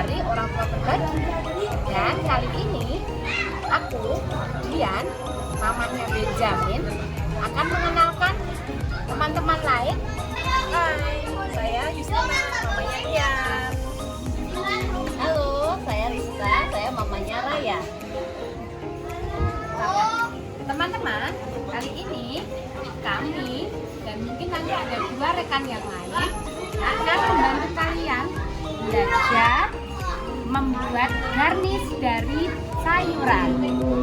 Hari Orang Tua Berbagi. Dan kali ini aku, Dian, mamanya Benjamin, akan mengenalkan teman-teman lain. Hai, saya Yustina, mamanya Dian. Halo, saya Rista, saya mamanya Raya. Teman-teman, kali ini kami dan mungkin nanti ada 2 rekan yang lain akan membantu kalian belajar membuat garnish dari sayuran.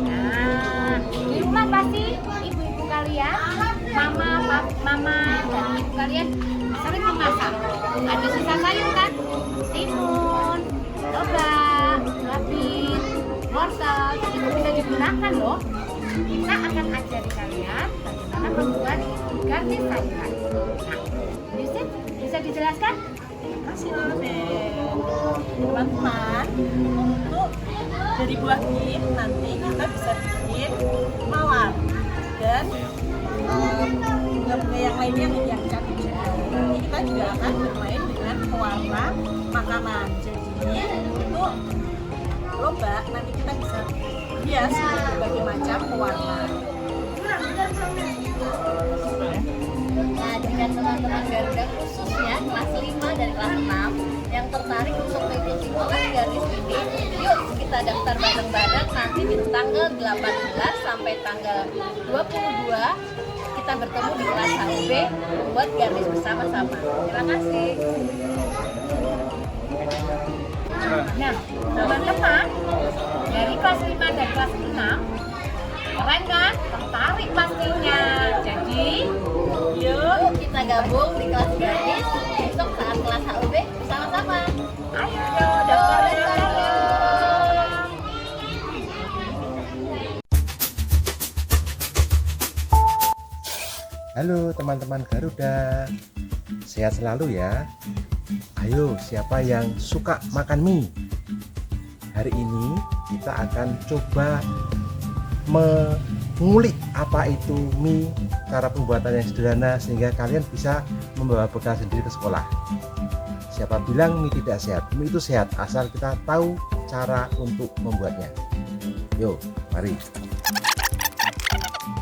Nah, di rumah pasti ibu-ibu kalian, mama dan ibu kalian sering memasak. Ada sisa sayur kan? Timun, lobak, lapis, wortel, itu bisa digunakan loh. Kita akan ajari kalian bagaimana membuat garnish sayuran. Nah, Yusuf, bisa dijelaskan? Kasih teman-teman, untuk dari buah mint nanti kita bisa bikin mawar dan bunga-bunga yang lainnya yang cantik. Nanti kita juga akan bermain dengan pewarna makanan. Jadi untuk lobak nanti kita bisa hias dengan berbagai macam pewarna. Nah, jika teman-teman Garuda khususnya kelas 5 dan kelas 6 yang tertarik untuk mengikuti kelas garnish ini, yuk kita daftar bareng-bareng nanti di tanggal 18 sampai tanggal 22 kita bertemu di kelas HUB membuat garnish bersama-sama. Terima kasih. Nah, teman-teman dari kelas 5 dan kelas 6 keren kan? Tertarik pastinya. Jadi, Yuk kita gabung di kelas garnish besok saat kelas HUB bersama-sama. ayo daftar sekarang. Halo teman-teman Garuda, sehat selalu ya. Ayo, siapa yang suka makan mie? Hari ini kita akan coba mengulik apa itu mie, cara pembuatannya yang sederhana sehingga kalian bisa membawa bekal sendiri ke sekolah. Siapa bilang mie tidak sehat? Mie itu sehat asal kita tahu cara untuk membuatnya. Yuk, mari.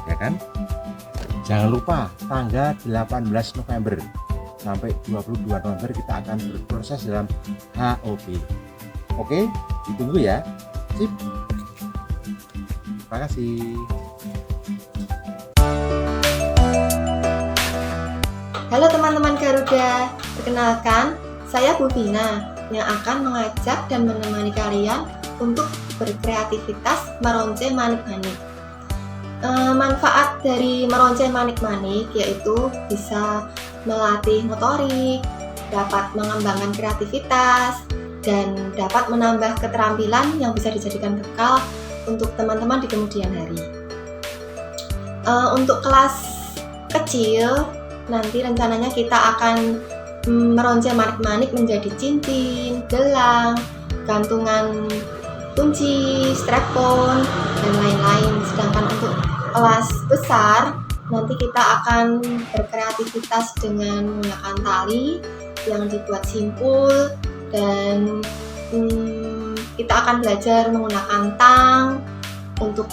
Ya kan? Jangan lupa tanggal 18 November sampai 22 November kita akan berproses dalam HOB. Oke, ditunggu ya. Sip. Terima kasih. Halo teman-teman Garuda, perkenalkan saya Bu Vina yang akan mengajak dan menemani kalian untuk berkreativitas meronce manik-manik. Manfaat dari meronce manik-manik yaitu bisa melatih motorik, dapat mengembangkan kreativitas, dan dapat menambah keterampilan yang bisa dijadikan bekal untuk teman-teman di kemudian hari. Untuk kelas kecil, nanti rencananya kita akan meronce manik-manik menjadi cincin, gelang, gantungan kunci, strap-on, dan lain-lain. Sedangkan untuk kelas besar, nanti kita akan berkreativitas dengan menggunakan tali yang dibuat simpul, dan kita akan belajar menggunakan tang untuk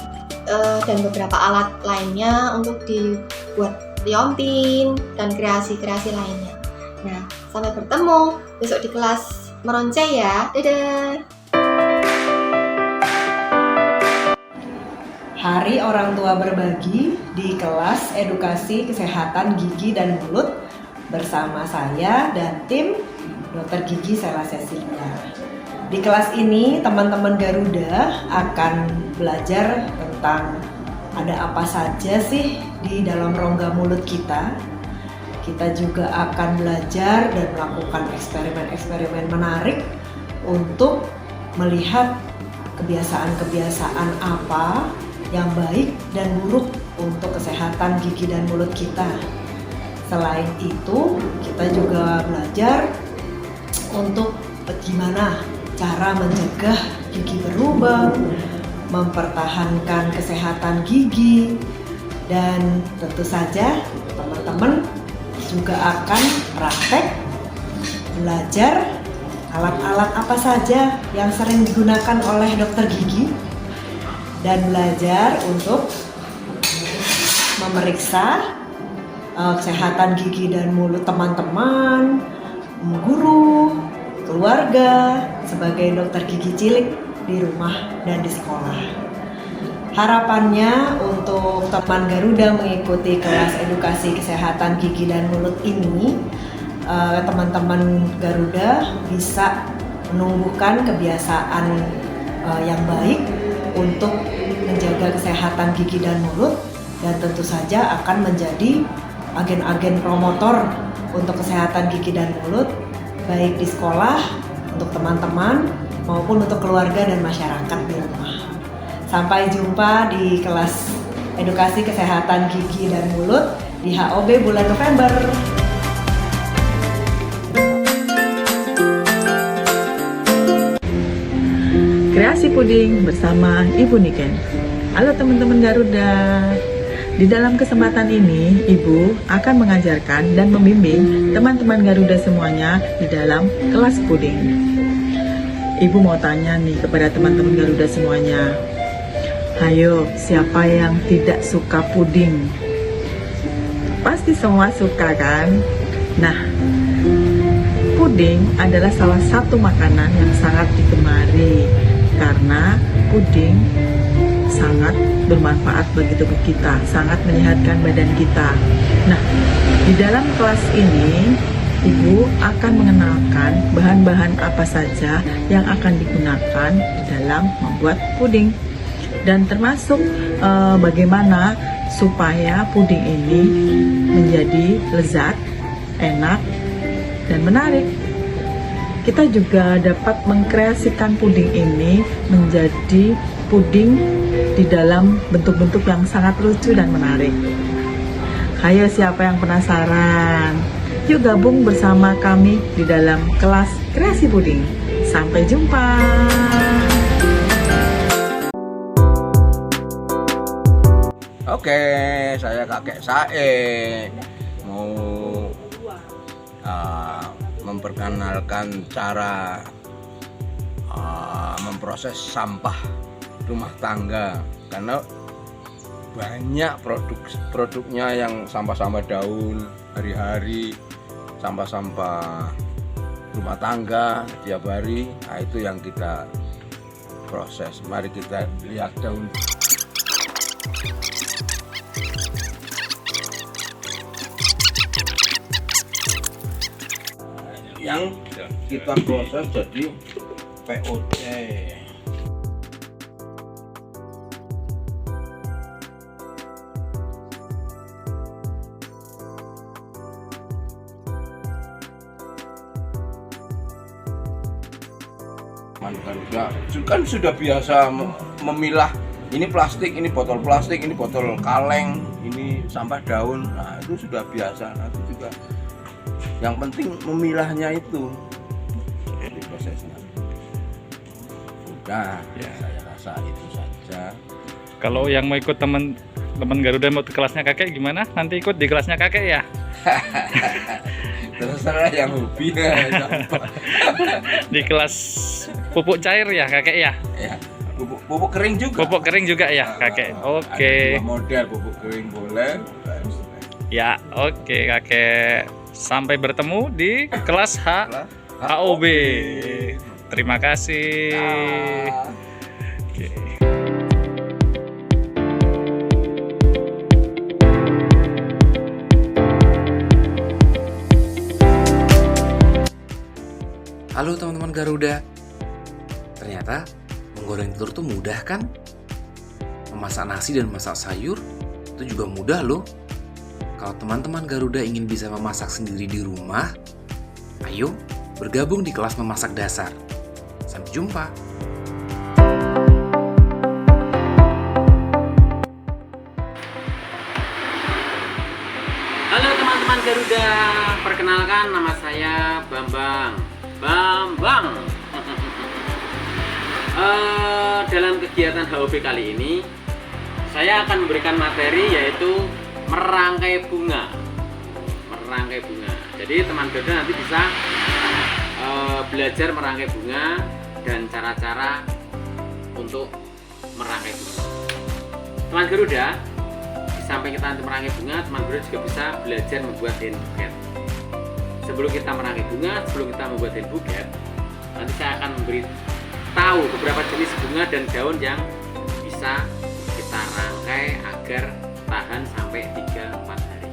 dan beberapa alat lainnya untuk dibuat liontin dan kreasi-kreasi lainnya. Nah, sampai bertemu besok di kelas meronce ya. Dadah. Hari Orang Tua Berbagi di kelas Edukasi Kesehatan Gigi dan Mulut bersama saya dan tim Dr. Gigi Sela Cecilia. Di kelas ini teman-teman Garuda akan belajar tentang ada apa saja sih di dalam rongga mulut kita. Kita juga akan belajar dan melakukan eksperimen-eksperimen menarik untuk melihat kebiasaan-kebiasaan apa yang baik dan buruk untuk kesehatan gigi dan mulut kita. Selain itu, kita juga belajar untuk bagaimana cara mencegah gigi berlubang, mempertahankan kesehatan gigi, dan tentu saja teman-teman juga akan praktek belajar alat-alat apa saja yang sering digunakan oleh dokter gigi, dan belajar untuk memeriksa kesehatan gigi dan mulut teman-teman, guru, keluarga, sebagai dokter gigi cilik di rumah dan di sekolah. Harapannya untuk teman Garuda mengikuti kelas edukasi kesehatan gigi dan mulut ini, teman-teman Garuda bisa menumbuhkan kebiasaan yang baik untuk menjaga kesehatan gigi dan mulut, dan tentu saja akan menjadi agen-agen promotor untuk kesehatan gigi dan mulut, baik di sekolah, untuk teman-teman, maupun untuk keluarga dan masyarakat di rumah. Sampai jumpa di kelas edukasi kesehatan gigi dan mulut di HOB bulan November. Kreasi puding bersama Ibu Niken. Halo teman-teman Garuda. Di dalam kesempatan ini, Ibu akan mengajarkan dan membimbing teman-teman Garuda semuanya di dalam kelas puding. Ibu mau tanya nih kepada teman-teman Garuda semuanya. Ayo, siapa yang tidak suka puding? Pasti semua suka kan? Nah, puding adalah salah satu makanan yang sangat digemari karena puding sangat bermanfaat bagi tubuh kita, sangat menyehatkan badan kita. Nah, di dalam kelas ini Ibu akan mengenalkan bahan-bahan apa saja yang akan digunakan di dalam membuat puding, dan termasuk bagaimana supaya puding ini menjadi lezat, enak, dan menarik. Kita juga dapat mengkreasikan puding ini menjadi puding di dalam bentuk-bentuk yang sangat lucu dan menarik. Ayo, siapa yang penasaran? Yuk gabung bersama kami di dalam kelas kreasi puding. Sampai jumpa. Oke, saya Kakek Sae mau memperkenalkan cara memproses sampah rumah tangga, karena banyak produknya yang sampah-sampah daun hari-hari, sampah-sampah rumah tangga tiap hari. Nah, itu yang kita proses. Mari kita lihat daun. Yang kita proses jadi POC. Kan sudah biasa memilah, ini plastik, ini botol plastik, ini botol kaleng, ini sampah daun. Nah, itu sudah biasa. Nah, itu juga yang penting memilahnya itu, jadi prosesnya. Sudah, ya. Saya rasa itu saja. Kalau yang mau ikut teman Garuda mau ke kelasnya kakek gimana? Nanti ikut di kelasnya kakek ya? Terserah yang hobi ya. Di kelas pupuk cair ya kakek ya? Ya, pupuk kering juga. Pupuk kering juga ya kakek. Oke. Ada dua model, pupuk kering boleh. Ya, oke kakek. Sampai bertemu di kelas HOB. Terima kasih. Oke. Halo teman-teman Garuda. Ternyata menggoreng telur tuh mudah kan? Memasak nasi dan memasak sayur itu juga mudah loh. Kalau teman-teman Garuda ingin bisa memasak sendiri di rumah, ayo bergabung di kelas memasak dasar. Sampai jumpa. Halo teman-teman Garuda, perkenalkan nama saya Bambang. Dalam kegiatan HOB kali ini, saya akan memberikan materi yaitu merangkai bunga. Jadi teman Garuda nanti bisa belajar merangkai bunga dan cara-cara untuk merangkai bunga. Teman Garuda, di samping kita untuk merangkai bunga, teman Garuda juga bisa belajar membuat hand buket. Sebelum kita merangkai bunga, sebelum kita membuat hand buket, nanti saya akan memberi tahu beberapa jenis bunga dan daun yang bisa kita rangkai agar tahan sampai 3-4 hari.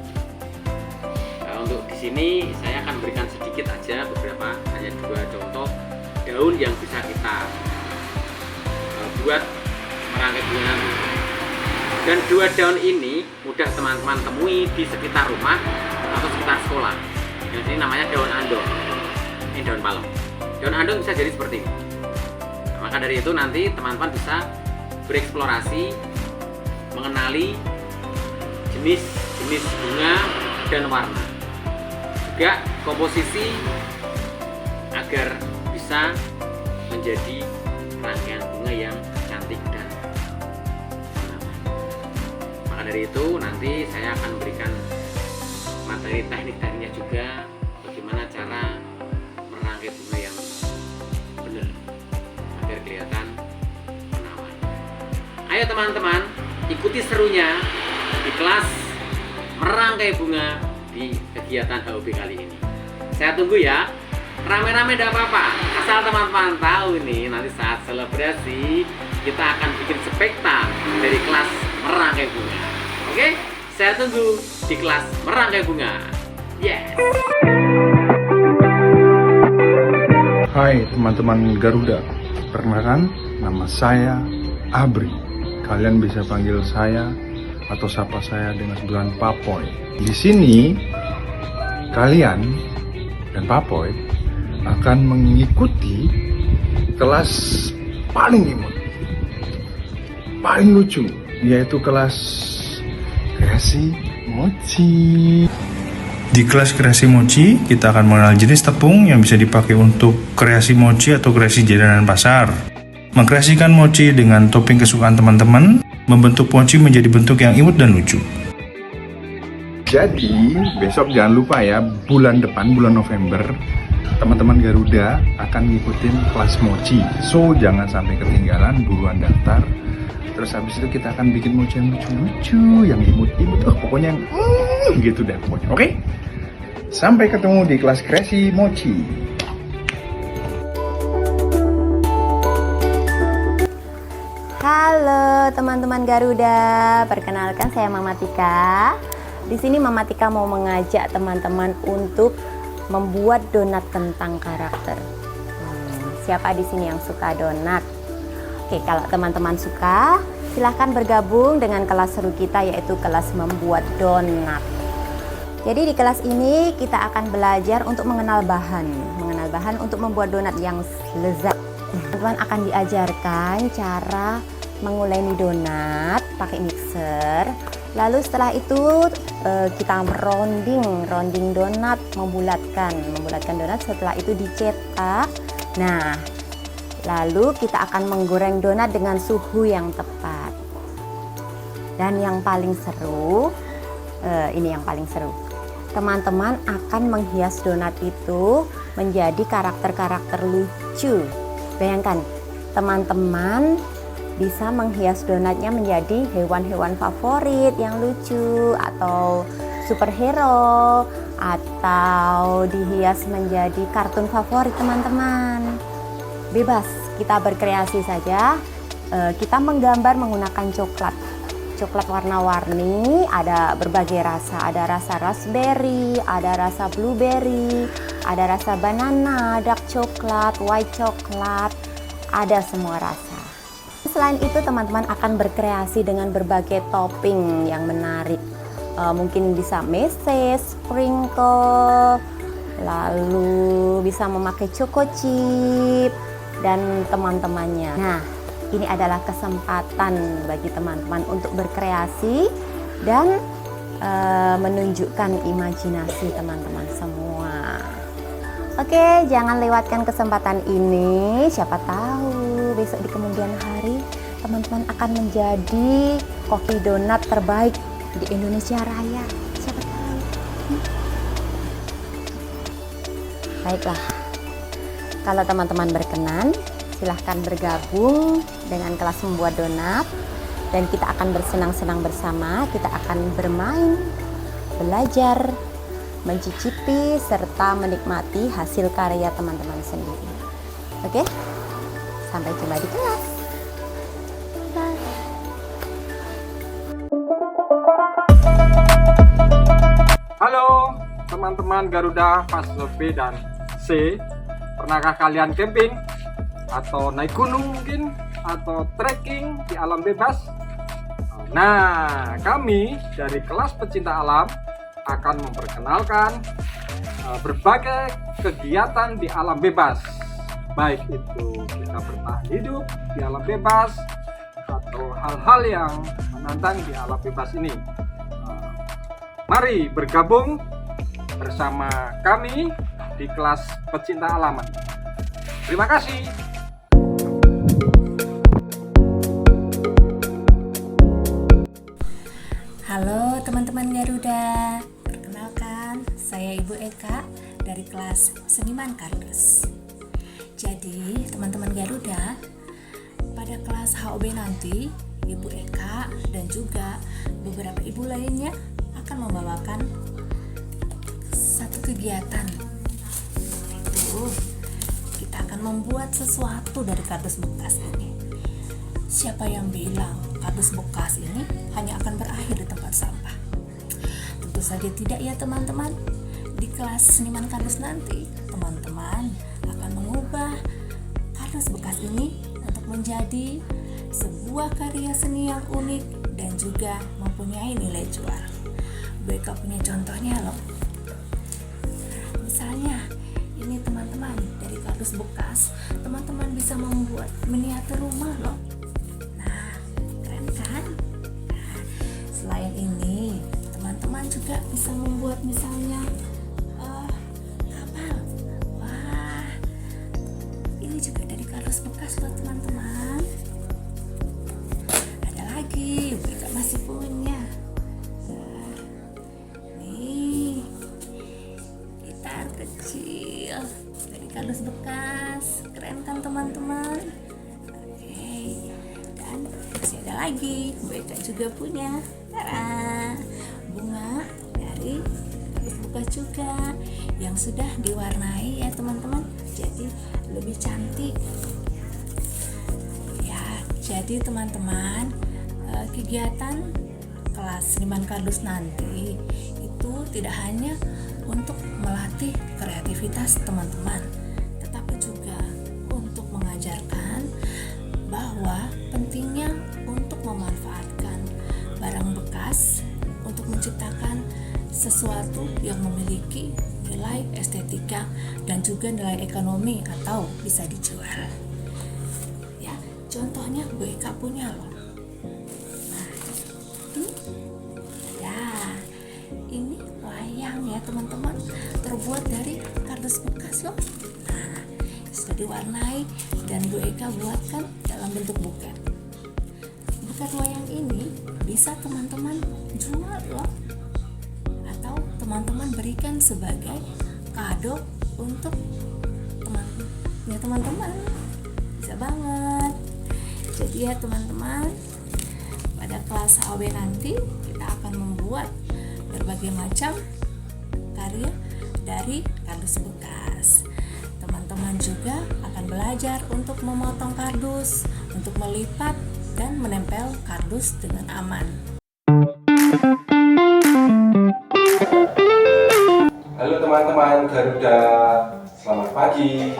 Untuk di sini saya akan berikan sedikit aja beberapa, hanya 2 contoh daun yang bisa kita buat merangkai bunga nanti. Dan 2 daun ini mudah teman-teman temui di sekitar rumah atau sekitar sekolah. Yang ini namanya daun andong. Ini daun palem. Daun andong bisa jadi seperti ini. Nah, maka dari itu nanti teman-teman bisa bereksplorasi, mengenali jenis-jenis bunga dan warna. Juga komposisi agar bisa menjadi rangkaian bunga yang cantik dan menawan. Maka dari itu nanti saya akan berikan materi teknik-tekniknya juga, bagaimana cara merangkai bunga yang benar agar kelihatan menawan. Ayo teman-teman, ikuti serunya di kelas merangkai bunga di kegiatan HOB kali ini. Saya tunggu ya. Rame-rame tidak apa-apa, asal teman-teman tahu nih, nanti saat selebrasi kita akan bikin spektak dari kelas merangkai bunga. Oke? Saya tunggu di kelas merangkai bunga. Yes. Hai teman-teman Garuda, perkenalkan nama saya Abri. Kalian bisa panggil saya atau sapa saya dengan sebutan Papoy. Di sini kalian dan Papoy akan mengikuti kelas paling imut, paling lucu, yaitu kelas kreasi mochi. Di kelas kreasi mochi, kita akan mengenal jenis tepung yang bisa dipakai untuk kreasi mochi atau kreasi jajanan pasar. Mengkreasikan mochi dengan topping kesukaan teman-teman, membentuk mochi menjadi bentuk yang imut dan lucu. Jadi, besok jangan lupa ya, bulan depan, bulan November, teman-teman Garuda akan ngikutin kelas mochi. So, jangan sampai ketinggalan, buruan daftar. Terus habis itu kita akan bikin mochi yang lucu-lucu, yang imut-imut, pokoknya yang gitu deh pokoknya. Oke? Sampai ketemu di kelas kreasi mochi. Halo teman-teman Garuda, perkenalkan saya Mama Tika. Di sini Mama Tika mau mengajak teman-teman untuk membuat donat kentang karakter. Siapa di sini yang suka donat? Oke, kalau teman-teman suka, silahkan bergabung dengan kelas seru kita, yaitu kelas membuat donat. Jadi di kelas ini kita akan belajar untuk mengenal bahan untuk membuat donat yang lezat. Teman-teman akan diajarkan cara menguleni donat pakai mixer. Lalu setelah itu kita rounding donat, membulatkan donat. Setelah itu dicetak. Nah, lalu kita akan menggoreng donat dengan suhu yang tepat. Dan yang paling seru, ini yang paling seru. Teman-teman akan menghias donat itu menjadi karakter-karakter lucu. Bayangkan, teman-teman bisa menghias donatnya menjadi hewan-hewan favorit yang lucu, atau superhero, atau dihias menjadi kartun favorit teman-teman. Bebas, kita berkreasi saja. Kita menggambar menggunakan coklat warna-warni, ada berbagai rasa, ada rasa raspberry, ada rasa blueberry, ada rasa banana, dark coklat, white coklat, ada semua rasa. Selain itu teman-teman akan berkreasi dengan berbagai topping yang menarik. Mungkin bisa meses, sprinkle, lalu bisa memakai choco chip dan teman-temannya. Nah, ini adalah kesempatan bagi teman-teman untuk berkreasi dan menunjukkan imajinasi teman-teman semua. Oke, jangan lewatkan kesempatan ini. Siapa tahu besok di kemudian hari teman-teman akan menjadi koki donat terbaik di Indonesia Raya. Siapa tahu. Baiklah, Kalau teman-teman berkenan, silahkan bergabung dengan kelas membuat donat dan kita akan bersenang-senang bersama. Kita akan bermain, belajar, mencicipi serta menikmati hasil karya teman-teman sendiri. Oke? Sampai jumpa di kelas. Bye. Halo teman-teman Garuda fase B dan C. Pernahkah kalian camping atau naik gunung mungkin atau trekking di alam bebas? Nah, kami dari kelas pecinta alam akan memperkenalkan berbagai kegiatan di alam bebas. Baik itu kita bertahan hidup di alam bebas atau hal-hal yang menantang di alam bebas ini. Mari bergabung bersama kami di kelas pecinta alam. Terima kasih. Halo teman-teman Garuda, perkenalkan saya Ibu Eka dari kelas Seniman Kardus. Jadi teman-teman Garuda, pada kelas HOB nanti Ibu Eka dan juga beberapa ibu lainnya akan membawakan satu kegiatan. Itu kita akan membuat sesuatu dari kardus bekas ini. Siapa yang bilang kardus bekas ini hanya akan berakhir di tempat sampah? Tentu saja tidak ya teman-teman. Di kelas seniman kardus nanti, teman-teman akan mengubah kardus bekas ini untuk menjadi sebuah karya seni yang unik dan juga mempunyai nilai jual. Mereka punya contohnya loh. Misalnya ini teman-teman, dari kardus bekas teman-teman bisa membuat miniatur rumah loh. Nah, keren kan? Nah, selain ini teman-teman juga bisa membuat misalnya kapal. Wah, ini juga dari kardus bekas loh teman-teman. Ada lagi, mereka masih punya kecil dari kardus bekas. Keren kan teman-teman? Oke, dan masih ada lagi, mereka juga punya bunga dari kardus bekas juga yang sudah diwarnai ya teman-teman, jadi lebih cantik ya. Jadi teman-teman, kegiatan kelas seniman kardus nanti itu tidak hanya untuk melatih kreativitas teman-teman, tetapi juga untuk mengajarkan bahwa pentingnya untuk memanfaatkan barang bekas untuk menciptakan sesuatu yang memiliki nilai estetika dan juga nilai ekonomi atau bisa dijual. Ya, contohnya Bu Eka punya loh. Nah, ini wayang ya teman-teman, terbuat dari kardus bekas loh. Nah, sudah diwarnai dan Bu Eka buatkan dalam bentuk buket. Buket wayang ini bisa teman-teman jual loh, atau teman-teman berikan sebagai kado untuk teman-teman. Bisa banget. Jadi ya teman-teman, pada kelas HOB nanti kita akan membuat berbagai macam karya dari kardus bekas. Teman-teman juga akan belajar untuk memotong kardus, untuk melipat dan menempel kardus dengan aman. Halo teman-teman Garuda, selamat pagi.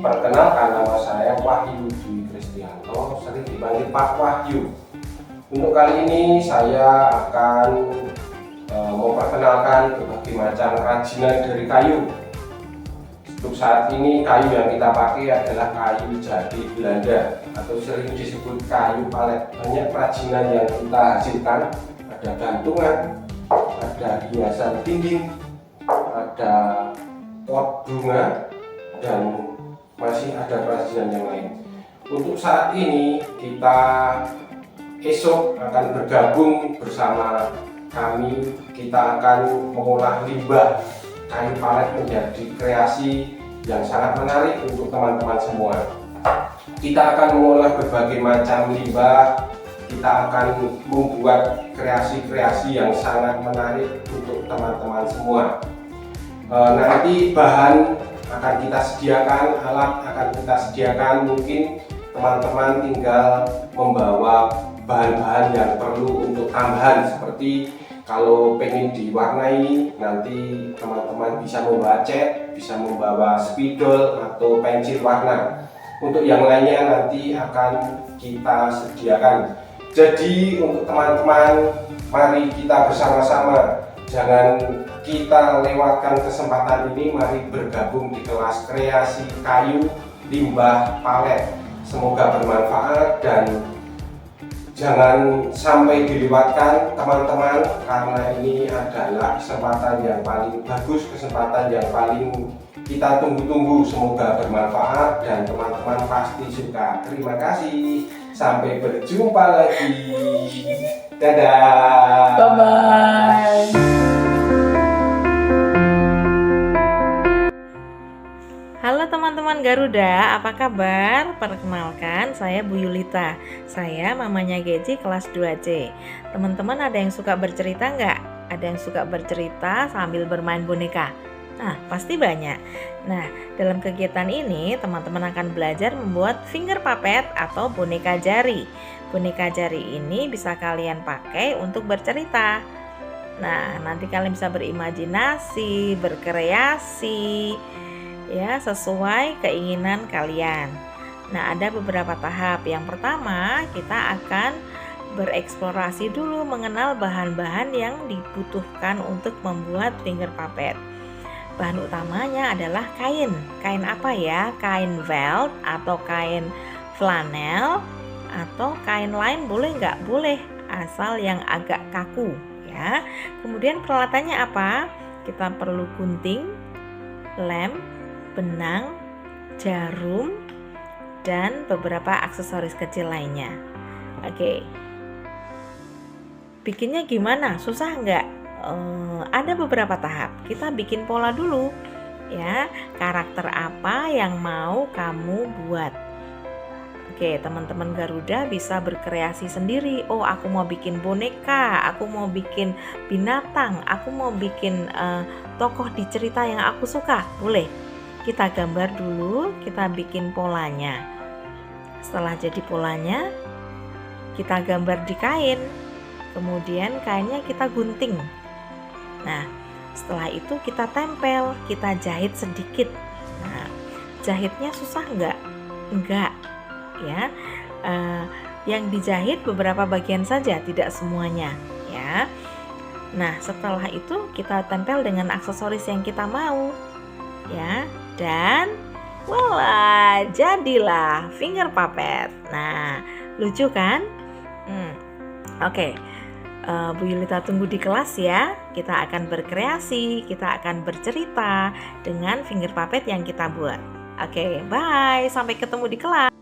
Perkenalkan, nama saya Wahyu Dwi Kristianto, sering dipanggil Pak Wahyu. Untuk kali ini saya akan memperkenalkan berbagai macam kerajinan dari kayu. Untuk saat ini kayu yang kita pakai adalah kayu jati Belanda atau sering disebut kayu palet. Banyak kerajinan yang kita hasilkan, ada gantungan, ada hiasan dinding, ada pot bunga, dan masih ada kerajinan yang lain. Untuk saat ini kita esok akan bergabung bersama kami. Kita akan mengolah limbah kayu palet menjadi kreasi yang sangat menarik untuk teman-teman semua. Kita akan mengolah berbagai macam limbah, kita akan membuat kreasi-kreasi yang sangat menarik untuk teman-teman semua. Nanti bahan akan kita sediakan, alat akan kita sediakan, mungkin teman-teman tinggal membawa bahan-bahan yang perlu untuk tambahan, seperti kalau pengen diwarnai nanti teman-teman bisa membawa cat, bisa membawa spidol atau pensil warna. Untuk yang lainnya nanti akan kita sediakan. Jadi untuk teman-teman, mari kita bersama-sama, jangan kita lewatkan kesempatan ini, mari bergabung di kelas kreasi kayu limbah palet. Semoga bermanfaat dan jangan sampai dilewatkan teman-teman, karena ini adalah kesempatan yang paling bagus, kesempatan yang paling kita tunggu-tunggu. Semoga bermanfaat dan teman-teman pasti suka. Terima kasih, sampai berjumpa lagi. Dadah. Bye-bye. Halo teman-teman Garuda, apa kabar? Perkenalkan, saya Bu Yulita. Saya mamanya Geji kelas 2C. Teman-teman ada yang suka bercerita nggak? Ada yang suka bercerita sambil bermain boneka? Nah, pasti banyak. Nah, dalam kegiatan ini teman-teman akan belajar membuat finger puppet atau boneka jari. Boneka jari ini bisa kalian pakai untuk bercerita. Nah, nanti kalian bisa berimajinasi, berkreasi, ya, sesuai keinginan kalian. Nah, ada beberapa tahap. Yang pertama, kita akan bereksplorasi dulu, mengenal bahan-bahan yang dibutuhkan untuk membuat finger puppet. Bahan utamanya adalah kain. Kain apa ya? Kain felt atau kain flanel atau kain lain boleh nggak? Boleh, asal yang agak kaku ya. Kemudian peralatannya apa? Kita perlu gunting, lem, benang, jarum, dan beberapa aksesoris kecil lainnya. Oke. Bikinnya gimana? Susah nggak? Ada beberapa tahap. Kita bikin pola dulu ya. Karakter apa yang mau kamu buat? Oke, teman-teman Garuda bisa berkreasi sendiri. Oh, aku mau bikin boneka, aku mau bikin binatang, aku mau bikin tokoh di cerita yang aku suka. Boleh. Kita gambar dulu, kita bikin polanya. Setelah jadi polanya, kita gambar di kain. Kemudian kainnya kita gunting. Nah, setelah itu kita tempel, kita jahit sedikit. Nah, jahitnya susah nggak? Enggak, ya. Yang dijahit beberapa bagian saja, tidak semuanya, ya. Nah, setelah itu kita tempel dengan aksesoris yang kita mau, ya. Dan voila, jadilah finger puppet. Nah, lucu kan? Oke. Bu Yulita tunggu di kelas ya. Kita akan berkreasi, kita akan bercerita dengan finger puppet yang kita buat. Oke, bye. Sampai ketemu di kelas.